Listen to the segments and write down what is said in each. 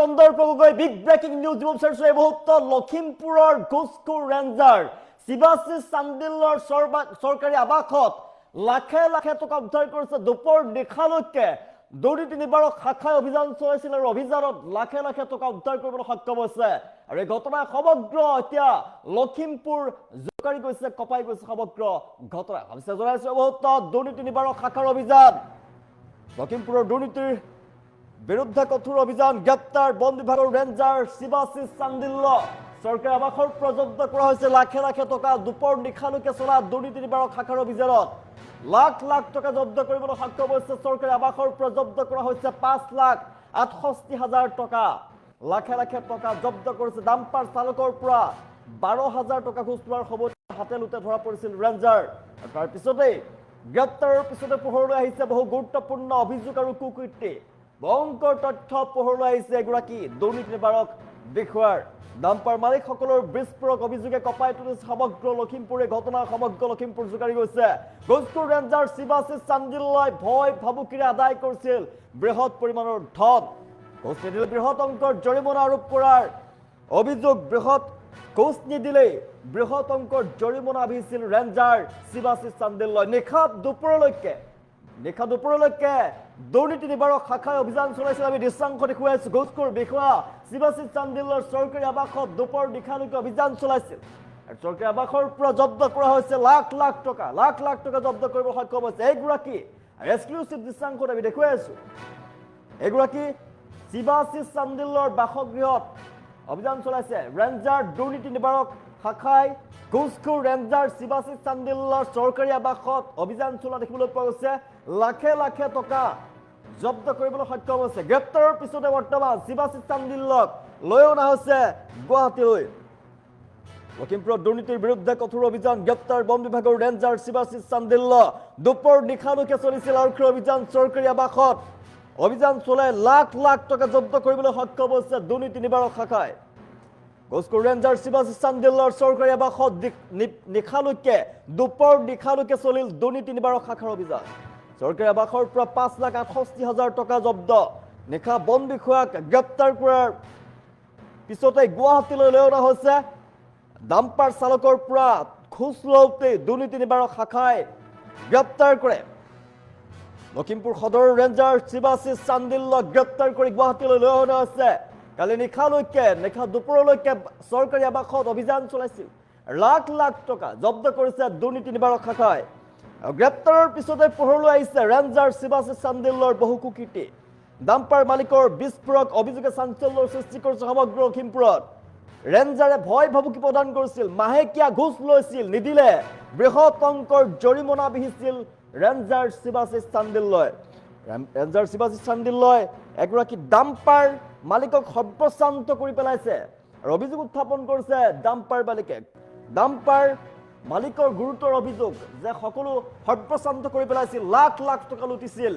সন্দৰ্ভকৈ big breaking news দিব এই মুহূৰ্তত লখিমপুৰৰ ঘোষখোৰ ৰেঞ্জাৰ শিৱাশিষ চান্দিলৰ চৰকাৰী আৱাসত লাখে লাখে টকা উদ্ধাৰ কৰিছে। দুপৰ নিশালৈকে দুৰ্নীতি নিবাৰক শাখাই অভিযান চলাইছিল আৰু অভিযানত লাখে লাখে টকা উদ্ধাৰ কৰিবলৈ সক্ষম হৈছে। আৰু এই ঘটনা সমগ্ৰ এতিয়া লখিমপুৰ জোকাৰি গৈছে, কঁপাই গৈছে সমগ্ৰ ঘটনা। জনাইছো মুহূৰ্তত দুৰ্নীতি নিবাৰক শাখাৰ অভিযান, লখিমপুৰৰ দুৰ্নীতিৰ বিৰুদ্ধে কঠোৰ অভিযান, গ্ৰেপ্তাৰ বন বিভাগৰ ৰেঞ্জাৰ শিৱাশিষ চান্দিল্য। চৰকাৰী আৱাসৰ পৰা জব্দ কৰা হৈছে লাখে লাখে টকা। দুপৰ নিশালৈকে চলা দুৰ্নীতি নিবাৰক শাখাৰ অভিযানত লাখ লাখ টকা জব্দ কৰিবলৈ সক্ষম হৈছে। চৰকাৰী আৱাসৰ পৰা জব্দ কৰা হৈছে 5,68,000 টকা। লাখে লাখে টকা জব্দ কৰিছে। ডাম্পাৰ চালকৰ পৰা 12,000 টকা ঘোষ লোৱাৰ সময়ত হাতে লোতে ধৰা পৰিছিল ৰেঞ্জাৰ। তাৰ পিছতেই গ্ৰেপ্তাৰৰ পিছতে পোহৰলৈ আহিছে বহু গুৰুত্বপূৰ্ণ অভিযোগ আৰু কুকীৰ্তি। ভয়ংকৰ তথ্য পোহৰলৈ আহিছে এগৰাকী দুৰ্নীতি নিবাৰক বিষয়াৰ। ডাম্পাৰ মালিকসকলৰ বিস্ফোৰক অভিযোগে কঁপাই তুলিছে সমগ্ৰ লখিমপুৰ। এই ঘটনা সমগ্ৰ লখিমপুৰ জোকাৰি গৈছে। ঘোষখোৰ ৰেঞ্জাৰ শিৱাশিষ চান্দিল্যই ভয় ভাবুকিৰে আদায় কৰিছিল বৃহৎ পৰিমাণৰ ধন। ঘোষ নিদিলে বৃহৎ অংকৰ জৰিমনা আৰোপ কৰাৰ অভিযোগ। ঘোষ নিদিলেই বৃহৎ অংকৰ জৰিমনা বিহিছিল ৰেঞ্জাৰ শিৱাশিষ চান্দিল্যই। নিশা দুপৰলৈকে দুৰ্নীতি নিবাৰক শাখাই অভিযান চলাইছিল। আমি দৃশ্যাংশ দেখুৱাই আছো। ঘোষখোৰ বিষয়া শিৱাশিষ চান্দিল্যৰ চৰকাৰী আৱাসত দুপৰ নিশালৈকে অভিযান চলাইছিল। চৰকাৰী আৱাসৰ পৰা জব্দ কৰা হৈছে লাখ লাখ টকা জব্দ কৰিব সক্ষম হৈছে। এইগৰাকী এক্সক্লুচিভ দৃশ্যাংশত আমি দেখুৱাই আছো। এইগৰাকী শিৱাশিষ চান্দিল্যৰ বাসগৃহত অভিযান চলাইছে ৰেঞ্জাৰ দুৰ্নীতি নিবাৰক শাখাই। ঘোষখোৰ ৰেঞ্জাৰ শিৱাশিষ চান্দিল্যৰ চৰকাৰী আৱাসত অভিযান চলোৱা দেখিবলৈ পোৱা গৈছে। লাখে লাখে টকা জব্দ কৰিবলৈ সক্ষম হৈছে। গ্ৰেপ্তাৰৰ পিছতে বৰ্তমান শিৱাশিষ চান্দিল্যক লৈ অনা হৈছে গুৱাহাটীলৈ। লখিমপুৰত দুৰ্নীতিৰ বিৰুদ্ধে কঠোৰ অভিযান, গ্ৰেপ্তাৰ বন বিভাগৰ ৰেঞ্জাৰ শিৱাশিষ চান্দিল্য। দুপৰ নিশালৈকে চলিছিল আৰক্ষীৰ অভিযান। চৰকাৰী আৱাসত অভিযান চলাই লাখ লাখ টকা জব্দ কৰিবলৈ সক্ষম হৈছে দুৰ্নীতি নিবাৰক শাখাই। ঘোষখোৰ ৰেঞ্জাৰ শিৱাশিষ চান্দিল্যৰ চৰকাৰী আৱাসত দুপৰ নিশালৈকে চলিল দুৰ্নীতি নিবাৰক শাখাৰ অভিযান। চৰকাৰী আৱাসৰ পৰা 5,68,000 টকা জব্দ। নিশা বন বিষয়াক গ্ৰেপ্তাৰ কৰাৰ পিছতে গুৱাহাটীলৈ লৈ অনা হৈছে। ডাম্পাৰ চালকৰ পৰা ঘোষ লওঁতে দুৰ্নীতি নিবাৰক শাখাই গ্ৰেপ্তাৰ কৰে। লখিমপুৰ সদৰৰ ৰেঞ্জাৰ শিৱাশিষ চান্দিল্যক গ্ৰেপ্তাৰ কৰি গুৱাহাটীলৈ লৈ অনা হৈছে। কালি নিশা দুপৰলৈকে চৰকাৰী আৱাসত অভিযান চলাইছিল। লাখ লাখ টকা জব্দ কৰিছে দুৰ্নীতি নিবাৰক শাখাই। গ্ৰেপ্তাৰৰ পিছতে পোহৰলৈ আহিছে ৰেঞ্জাৰ শিৱাশিষ চান্দিল্যৰ বহু কুকীৰ্তি। ডাম্পাৰ মালিকৰ বিস্ফোৰক অভিযোগে চাঞ্চল্যৰ সৃষ্টি কৰিছে সমগ্ৰ লখিমপুৰত। ৰেঞ্জাৰে ভয় ভাবুকি প্ৰদান কৰিছিল, মাহেকীয়া ঘোষ লৈছিল, নিদিলে বৃহৎ অংকৰ জৰিমনা বিহিছিল ৰেঞ্জাৰ শিৱাশিষ চান্দিল্যই। ৰেঞ্জাৰ শিৱাশিষ চান্দিল্যই এগৰাকী ডাম্পাৰ মালিকক সৰ্বশ্ৰান্ত কৰি পেলাইছে আৰু অভিযোগ উত্থাপন কৰিছে ডাম্পাৰ মালিকে। ডাম্পাৰ মালিকৰ গুৰুতৰ অভিযোগ যে সকলো সৰ্বশ্ৰান্ত কৰি পেলাইছিল, লাখ লাখ টকা লুটিছিল,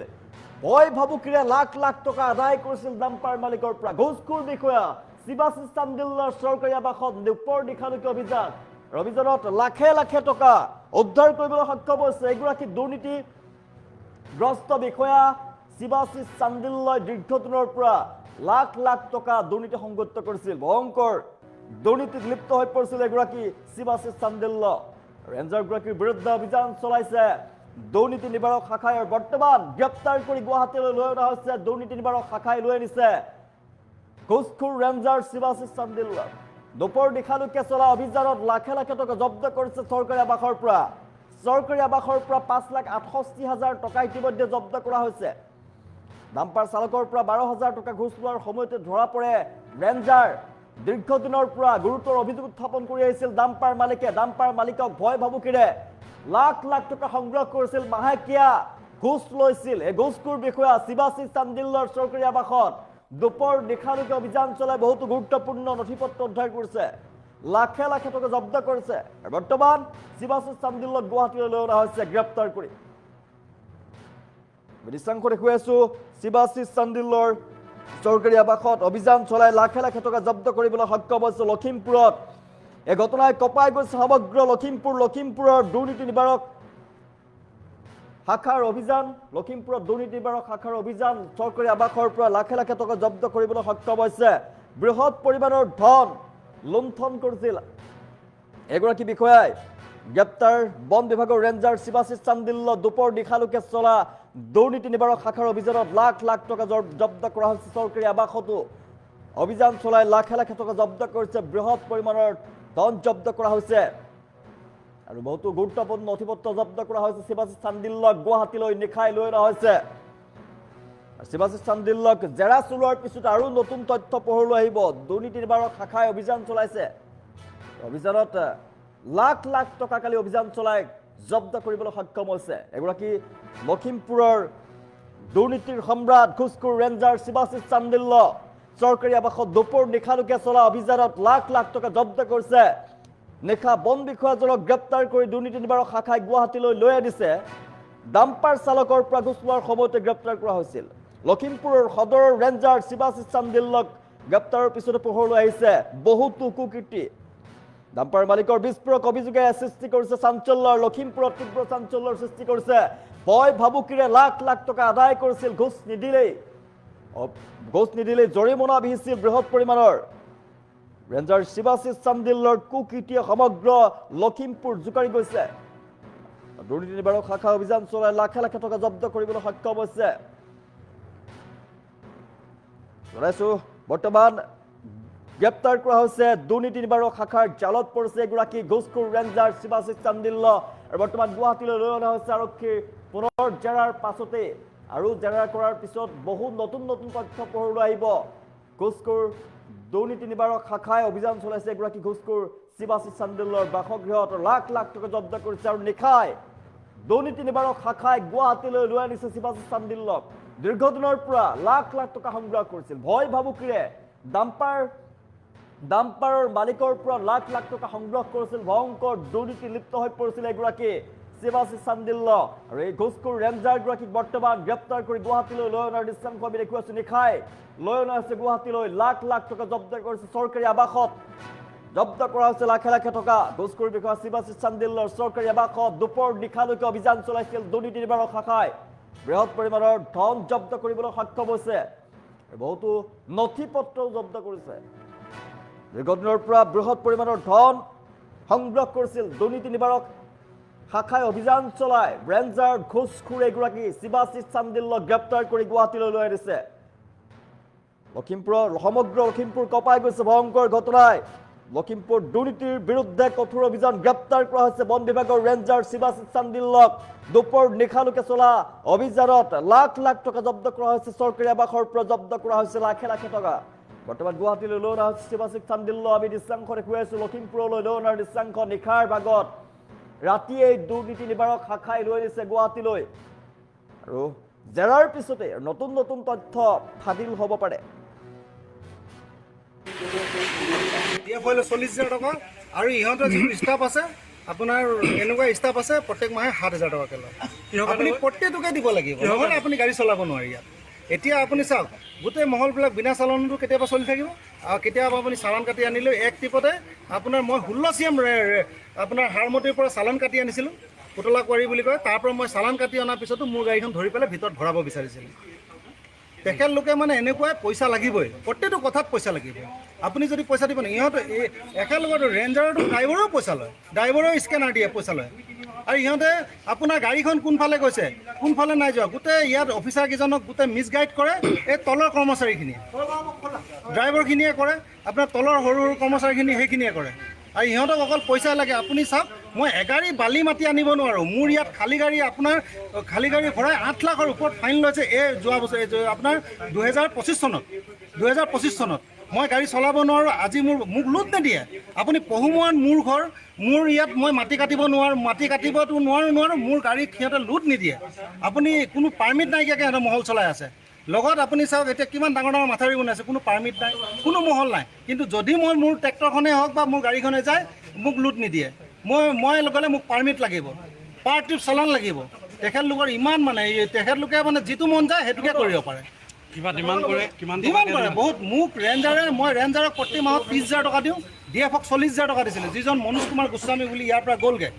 ভয় ভাবুকিৰে লাখ লাখ টকা আদায় কৰিছিল ডাম্পাৰ মালিকৰ পৰা। ঘোষখোৰ বিষয়া শিৱাশিষ চান্দিল্যৰ চৰকাৰী আৱাসত দুপৰ নিশালৈকে অভিযানত লাখে লাখে টকা উদ্ধাৰ কৰিবলৈ সক্ষম হৈছে এগৰাকী দুৰ্নীতিগ্ৰস্ত বিষয়া শিৱাশিষ চান্দিল্যই। দীৰ্ঘদিনৰ পৰা লাখ লাখ টকা দুৰ্নীতি সংগঠিত কৰিছিল। ভয়ংকৰ দুৰ্নীতিত লিপ্ত হৈ পৰিছিল এগৰাকী শিৱাশিষ চান্দিল্য। ৰেঞ্জাৰগৰাকীৰ বিৰুদ্ধে অভিযান চলাইছে দুৰ্নীতি নিবাৰক শাখাই। বৰ্তমান গ্ৰেপ্তাৰ কৰি গুৱাহাটীলৈ লৈ অনা হৈছে। দুৰ্নীতি নিবাৰক শাখাই লৈ আনিছে ঘোষখোৰ ৰেঞ্জাৰ শিৱাশিষ চান্দিল্য। দুপৰ নিশালৈকে চলা অভিযানত লাখে লাখে টকা জব্দ কৰিছে চৰকাৰী আৱাসৰ পৰা। 5,68,000 টকা ইতিমধ্যে জব্দ কৰা হৈছে। ডাম্পাৰ চালকৰ পৰা 12,000 টকা ঘোষ লোৱাৰ সময়তে ধৰা পৰে ৰেঞ্জাৰ। দীৰ্ঘদিনৰ পৰা গুৰুতৰ অভিযোগ উত্থাপন কৰি আহিছিল ডাম্পাৰ মালিকে। ডাম্পাৰ মালিকক ভয় ভাবুকিৰে লাখ লাখ টকা সংগ্ৰহ কৰিছিল, মাহেকীয়া ঘোষ লৈছিল। এই ঘোষখোৰ বিষয়া শিৱাশিষ চান্দিল্যৰ চৰকাৰী আৱাসত দুপৰ নিশালৈকে অভিযান চলাই বহুতো গুৰুত্বপূৰ্ণ নথিপত্ৰ উদ্ধাৰ কৰিছে, লাখে লাখে টকা জব্দ কৰিছে। বৰ্তমান শিৱাশিষ চান্দিল্যক গুৱাহাটীলৈ লৈ অনা হৈছে গ্ৰেপ্তাৰ কৰি। দৃশ্যাংশ দেখুৱাই আছো। শিৱাশিষ চান্দিল্যৰ চৰকাৰী আৱাসত অভিযান চলাই লাখে লাখে টকা জব্দ কৰিবলৈ সক্ষম হৈছে লখিমপুৰত। এই ঘটনাই কঁপাই গৈছে সমগ্ৰ লখিমপুৰৰ দুৰ্নীতি নিবাৰক শাখাৰ অভিযান লখিমপুৰত দুৰ্নীতি নিবাৰক শাখাৰ অভিযান চৰকাৰী আৱাসৰ পৰা লাখে লাখে টকা জব্দ কৰিবলৈ সক্ষম হৈছে বৃহৎ পৰিমাণৰ ধন লুণ্ঠন কৰিছিল এগৰাকী বিষয়াই গ্ৰেপ্তাৰ বন বিভাগৰ ৰেঞ্জাৰ শিৱাশিষ চান্দিল্য দুপৰ নিশালৈকে চলা দুৰ্নীতি নিবাৰক শাখাৰ অভিযানত লাখ লাখ টকা জব্দ কৰা হৈছে চৰকাৰী আৱাসতো অভিযান চলাই লাখে লাখে টকা জব্দ কৰিছে বৃহৎ পৰিমাণৰ ধন জব্দ কৰা হৈছে আৰু বহুতো গুৰুত্বপূৰ্ণ নথিপত্ৰ জব্দ কৰা হৈছে শিৱাশিষ চান্দিল্যক গুৱাহাটীলৈ নিশাই লৈ অনা হৈছে শিৱাশিষ চান্দিল্যক জেৰা চলোৱাৰ পিছত আৰু নতুন তথ্য পোহৰলৈ আহিব দুৰ্নীতি নিবাৰক শাখাই অভিযান চলাইছে অভিযানত লাখ লাখ টকা কালি অভিযান চলাই জব্দ কৰিবলৈ সক্ষম হৈছে এগৰাকী লখিমপুৰৰ দুৰ্নীতিৰ সম্ৰাট ঘুষখোৰ ৰেঞ্জাৰ শিৱাশিষ চান্দিল্য চৰকাৰী আৱাসত দুপৰ নিশালৈকে চলা অভিযানত লাখ লাখ টকা জব্দ কৰিছে নিশা বন বিষয়াজনক গ্ৰেপ্তাৰ কৰি দুৰ্নীতি নিবাৰক শাখাই গুৱাহাটীলৈ লৈ আনিছে ডাম্পাৰ চালকৰ পৰা ঘুষ লোৱাৰ সময়তে গ্ৰেপ্তাৰ কৰা হৈছিল লখিমপুৰৰ সদৰৰ ৰেঞ্জাৰ শিৱাশিষ চান্দিল্যক গ্ৰেপ্তাৰৰ পিছতে পোহৰলৈ আহিছে বহুতো কুকীৰ্তি ডাম্পাৰ মালিকৰ বিস্ফোৰক অভিযোগে সৃষ্টি কৰিছে চাঞ্চল্যৰ লখিমপুৰত তীব্ৰ চাঞ্চল্যৰ সৃষ্টি কৰিছে ভয় ভাবুকিৰে লাখ লাখ টকা আদায় কৰিছিল ঘুষ নিদিলেই জৰিমনা বিহিছিল বৃহৎ পৰিমাণৰ ৰেঞ্জাৰ শিৱাশিষ চান্দিল্যৰ কুকীৰ্তিয়ে সমগ্ৰ লখিমপুৰ জোকাৰি গৈছে দুৰ্নীতি নিবাৰক শাখা অভিযান চলাই লাখে লাখে টকা জব্দ কৰিবলৈ সক্ষম হৈছে জনাইছো বৰ্তমান গ্ৰেপ্তাৰ কৰা হৈছে দুৰ্নীতি নিবাৰক শাখাৰ জালত পৰিছে এগৰাকী ঘুষখোৰ ৰেঞ্জাৰ শিৱাশিষ চান্দিল্য আৰু বৰ্তমান গুৱাহাটীলৈ লৈ অনা হৈছে আৰক্ষীৰ পুনৰ জেৰাৰ পাছতে আৰু জেৰা কৰাৰ পিছত বহু নতুন নতুন তথ্য পোহৰলৈ আহিব ঘুষখোৰ দুৰ্নীতি নিবাৰক শাখাই অভিযান চলাইছে এগৰাকী ঘুষখোৰ শিৱাশিষ চান্দিল্যৰ বাসগৃহত লাখ লাখ টকা জব্দ কৰিছে আৰু নিশাই দুৰ্নীতি নিবাৰক শাখাই গুৱাহাটীলৈ লৈ আনিছে শিৱাশিষ চান্দিল্যক দীৰ্ঘদিনৰ পৰা লাখ লাখ টকা সংগ্ৰহ কৰিছিল ভয় ভাবুকিৰে ডাম্পাৰৰ মালিকৰ পৰা লাখ লাখ টকা সংগ্ৰহ কৰিছিল ভয়ংকৰ দুৰ্নীতি লিপ্ত হৈ পৰিছিল এগৰাকী শিৱাশিষ চান্দিল্য আৰু এই ঘুষখোৰ ৰেঞ্জাৰগৰাকীক বৰ্তমান গ্ৰেপ্তাৰ কৰি গুৱাহাটীলৈ লৈ অনাৰ দৃশ্যাংশ আমি দেখুৱাই আছো নিশাই লৈ অনা হৈছে গুৱাহাটীলৈ লাখ লাখ টকা জব্দ কৰিছে চৰকাৰী আৱাসত জব্দ কৰা হৈছে লাখে লাখে টকা ঘুষখোৰ বিষয়া শিৱাশিষ চান্দিল্যৰ চৰকাৰী আৱাসত দুপৰ নিশালৈকে অভিযান চলাইছিল দুৰ্নীতি নিবাৰক শাখাই বৃহৎ পৰিমাণৰ ধন জব্দ কৰিবলৈ সক্ষম হৈছে বহুতো নথি পত্ৰও জব্দ কৰিছে দীৰ্ঘদিনৰ পৰা বৃহৎ পৰিমাণৰ ধন সংগ্ৰহ কৰিছিল দুৰ্নীতি নিবাৰক শাখাই অভিযান চলাই ৰেঞ্জাৰ ঘুষখোৰ এগৰাকী শিৱাশিষ চান্দিল্যক গ্ৰেপ্তাৰ কৰি গুৱাহাটীলৈ লৈ আনিছে সমগ্ৰ লখিমপুৰ কঁপাই গৈছে ভয়ংকৰ ঘটনাই লখিমপুৰ দুৰ্নীতিৰ বিৰুদ্ধে কঠোৰ অভিযান গ্ৰেপ্তাৰ কৰা হৈছে বন বিভাগৰ ৰেঞ্জাৰ শিৱাশিষ চান্দিল্যক দুপৰ নিশালৈকে চলা অভিযানত লাখ লাখ টকা জব্দ কৰা হৈছে চৰকাৰী আৱাসৰ পৰা জব্দ কৰা হৈছে লাখে লাখে টকা বৰ্তমান গুৱাহাটীলৈ লৈ অনা হৈছে শিৱাশিষ চান্দিল্য আমি দৃশ্যাংশ দেখুৱাই আছো লখিমপুৰলৈ লৈ অনাৰ দৃশ্যাংশ নিশাৰ ভাগত ৰাতিয়ে দুৰ্নীতি নিবাৰক শাখাই লৈ আনিছে গুৱাহাটীলৈ আৰু জেৰাৰ পিছতে নতুন নতুন তথ্য ফাদিল হ'ব পাৰে DF হলে 40,000 টকা আৰু ইহঁতৰ যিটো ষ্টাফ আছে আপোনাৰ এনেকুৱা ষ্টাফ আছে প্ৰত্যেক মাহে 7,000 টকাকৈ লয় আপুনি প্ৰত্যেকটোকে দিব লাগিব নহ'লে আপুনি গাড়ী চলাব নোৱাৰি ইয়াত এতিয়া আপুনি চাওক গোটেই মহলবিলাক বিনা চালানতো কেতিয়াবা চলি থাকিব আৰু কেতিয়াবা আপুনি চালান কাটি আনিলেও এক টিপতে আপোনাৰ মই 16 CM আপোনাৰ হাৰমতিৰ পৰা চালান কাটি আনিছিলোঁ পুতলা কোৱাৰী বুলি কয় তাৰ পৰা মই চালান কাটি অনাৰ পিছতো মোৰ গাড়ীখন ধৰি পেলাই ভিতৰত ভৰাব বিচাৰিছিলোঁ তেখেতলোকে মানে এনেকুৱাই পইচা লাগিবই প্ৰত্যেকটো কথাত পইচা লাগিব আপুনি যদি পইচা দিব নাই ইহঁতে একেলগতে ৰেঞ্জাৰটো ড্ৰাইভাৰেও পইচা লয় ড্ৰাইভাৰেও স্কেনাৰ দিয়ে পইচা লয় আৰু ইহঁতে আপোনাৰ গাড়ীখন কোনফালে গৈছে কোনফালে নাই যোৱা গোটেই ইয়াত অফিচাৰকেইজনক গোটেই মিছগাইড কৰে এই তলৰ কৰ্মচাৰীখিনিয়ে ড্ৰাইভাৰখিনিয়ে কৰে আপোনাৰ তলৰ সৰু সৰু কৰ্মচাৰীখিনি সেইখিনিয়ে কৰে আৰু ইহঁতক অকল পইচা লাগে আপুনি চাওক মই এগাড়ী বালি মাটি আনিব নোৱাৰোঁ মোৰ ইয়াত খালী গাড়ী আপোনাৰ খালী গাড়ী ভৰাই 8 লাখৰ ওপৰত ফাইন লৈছে এই যোৱা বছৰ আপোনাৰ 2025 চনত মই গাড়ী চলাব নোৱাৰোঁ আজি মোক লোড নিদিয়ে আপুনি পহুমুৱান মোৰ ঘৰ মোৰ ইয়াত মই মাটি কাটিব নোৱাৰোঁ মাটি কাটিবতো নোৱাৰোঁ মোৰ গাড়ীত সিহঁতে লোড নিদিয়ে আপুনি কোনো পাৰ্মিট নাইকিয়াকৈ সিহঁতে মহল চলাই আছে লগত আপুনি চাওক এতিয়া কিমান ডাঙৰ ডাঙৰ মাথাউৰি বনাইছে কোনো পাৰ্মিট নাই কোনো মহল নাই কিন্তু যদি মই মোৰ ট্ৰেক্টৰখনেই হওক বা মোৰ গাড়ীখনে যায় মোক লোড নিদিয়ে মই গ'লে মোক পাৰ্মিট লাগিব পাৰ ট্ৰিপ চালান লাগিব তেখেতলোকৰ ইমান মানে তেখেতলোকে মানে যিটো মন যায় সেইটোকে কৰিব পাৰে কিবা ডিমাণ্ড কৰে কিমান ডিমাণ্ড কৰে বহুত। মোক মই ৰেঞ্জাৰক প্ৰতি মাহত 30,000 টকা দিওঁ, DFক 40,000 টকা দিছিলে। যিজন মনোজ কুমাৰ গোস্বামী বুলি ইয়াৰ পৰা গ'লগৈ,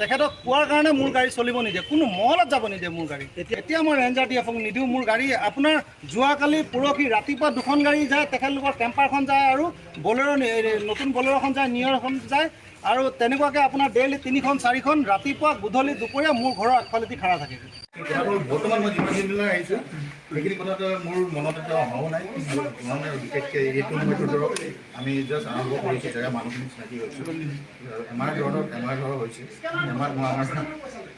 তেখেতক কোৱাৰ কাৰণে মোৰ গাড়ী চলিব নিদিয়ে, কোনো মহলত যাব নিদিয়ে মোৰ গাড়ী। এতিয়া মই ৰেঞ্জাৰ DFক নিদিওঁ। মোৰ গাড়ী আপোনাৰ যোৱাকালি পৰহি ৰাতিপুৱা 2খন গাড়ী যায়, তেখেতলোকৰ টেম্পাৰখন যায় আৰু বলেৰ' নতুন বলেৰ'খন যায়, নিয়ৰখন যায়, আৰু তেনেকুৱাকৈ আপোনাৰ ডেইলি 3খন 4খন ৰাতিপুৱা গধূলি দুপৰীয়া মোৰ ঘৰৰ আগফালেদি খাৰা থাকে। বৰ্তমান মই যিমান দিনলৈ আহিছোঁ সেইখিনি কথাটো মোৰ মনত এটা অভাৱো নাই। মানে বিশেষকৈ এইটো সময়টো ধৰক আমি জাষ্ট আৰম্ভ কৰিছোঁ, জেগা মানুহখিনি চিনাকি হৈছোঁ। এমাৰ ধৰক হৈছে এমাৰ মই আমাৰ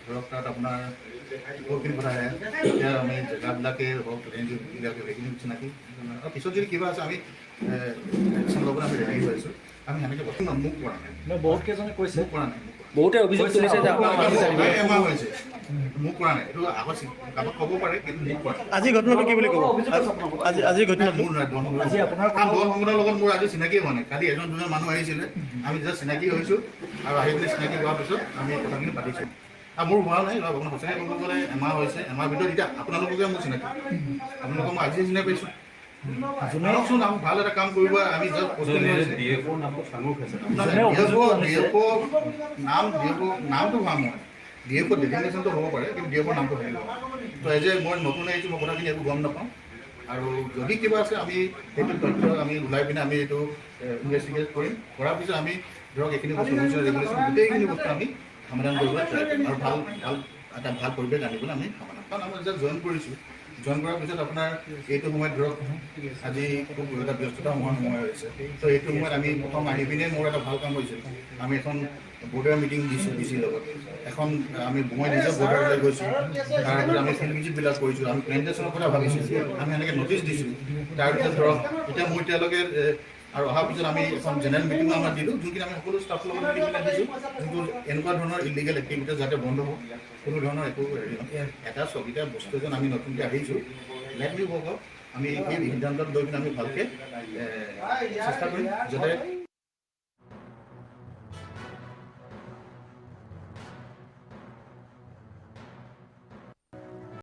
ধৰক তাত আপোনাৰ বহুতখিনি কথা আহে। এতিয়া আমি জেগাবিলাকে হওক ৰেঞ্জবিলাকে সেইখিনি চিনাকি, আৰু পিছত যদি কিবা আছে আমি একশ্যন ল'বলৈ আমি ৰেডি হৈ আছোঁ। আমি সেনেকৈ বৰ্তমান মোক কৰা নাই, বহুত কেইজনে কৈছে, মোক কৰা নাই, বহুতে অভিযোগ তুলিছে যে এমাহ হৈছে মোক কৰা নাই। এইটো আগত কাৰোবাক ক'ব পাৰে, কিন্তু মোক কৰা নাই। আজি ঘটনাটো কি বুলি ক'ব? আজি ঘটনাটো মোৰ নাই, কাৰণ দল সংগঠনৰ লগত মোৰ আজি চিনাকি হোৱা নাই। কালি এজন দুজন মানুহ আহিছিলে, আমি জাষ্ট চিনাকি হৈছোঁ, আৰু আহি পিনে চিনাকি হোৱাৰ পিছত আমি কথাখিনি পাতিছোঁ। আৰু মোৰ হোৱা নাই, আপোনাৰ সঁচাকৈ ক'ব গ'লে এমাহ হৈছে। এমাহৰ ভিতৰত এতিয়া আপোনালোকে মোৰ চিনাকি, আপোনালোকক মই আজি চিনাকি পাইছোঁ। জনাওকচোন, আমি ভাল এটা কাম কৰিব। আমি জাষ্ট নামটো ভাল নহয়, DFৰ ডেজিগনেশ্যনটো হ'ব পাৰে, কিন্তু DFৰ নামটো থাকিব। তো এজ এ মই নতুন আহিছোঁ, মই কথাখিনি একো গম নাপাওঁ। আৰু যদি কিবা আছে আমি সেইটো তথ্য আমি ওলাই পিনে আমি এইটো ইনভেষ্টিগেট কৰিম। কৰাৰ পিছত আমি ধৰক এইখিনি বস্তু ৰেগুলেশ্যন গোটেইখিনি বস্তু আমি সমাধান কৰিবলৈ ট্ৰাই কৰিম, আৰু এটা ভাল পৰিৱেশ আনিবলৈ আমি সমাধান। কাৰণ আমি যেতিয়া জইন কৰিছোঁ, জইন কৰাৰ পিছত আপোনাৰ এইটো সময়ত ধৰক আজি খুব এটা ব্যস্ততা সময় হৈছে। তো এইটো সময়ত আমি প্ৰথম আহি পিনে মোৰ এটা ভাল কাম হৈছিল, আমি এখন বৰ্ডাৰ মিটিং দিছোঁ DCৰ লগত। এখন মই নিজে বৰ্ডাৰলৈ গৈছোঁ, তাৰপিছত আমি ফিল্ড ভিজিটবিলাক কৰিছোঁ, আমি প্লেণ্টেশ্যনৰ কথা ভাবিছোঁ, আমি এনেকৈ নটিচ দিছোঁ। তাৰপিছত ধৰক এতিয়া মই এতিয়ালৈকে আৰু অহাৰ পিছত আমি এখন জেনেৰেল মিটিঙো আমাৰ দিলোঁ, যোনখিনি আমি সকলো ষ্টাফৰ লগত মিলি পেলাই দিছোঁ, যোনটো এনেকুৱা ধৰণৰ ইলিগেল এক্টিভিটিজ যাতে বন্ধ হওক, কোনো ধৰণৰ একো হেৰি নহয়। এটা চকীটা বস্তু এজন আমি নতুনকৈ আহিছোঁ, লেট মি ৱৰ্ক আউট। আমি এই সিদ্ধান্তত লৈ পিনে আমি ভালকৈ চেষ্টা কৰিম যাতে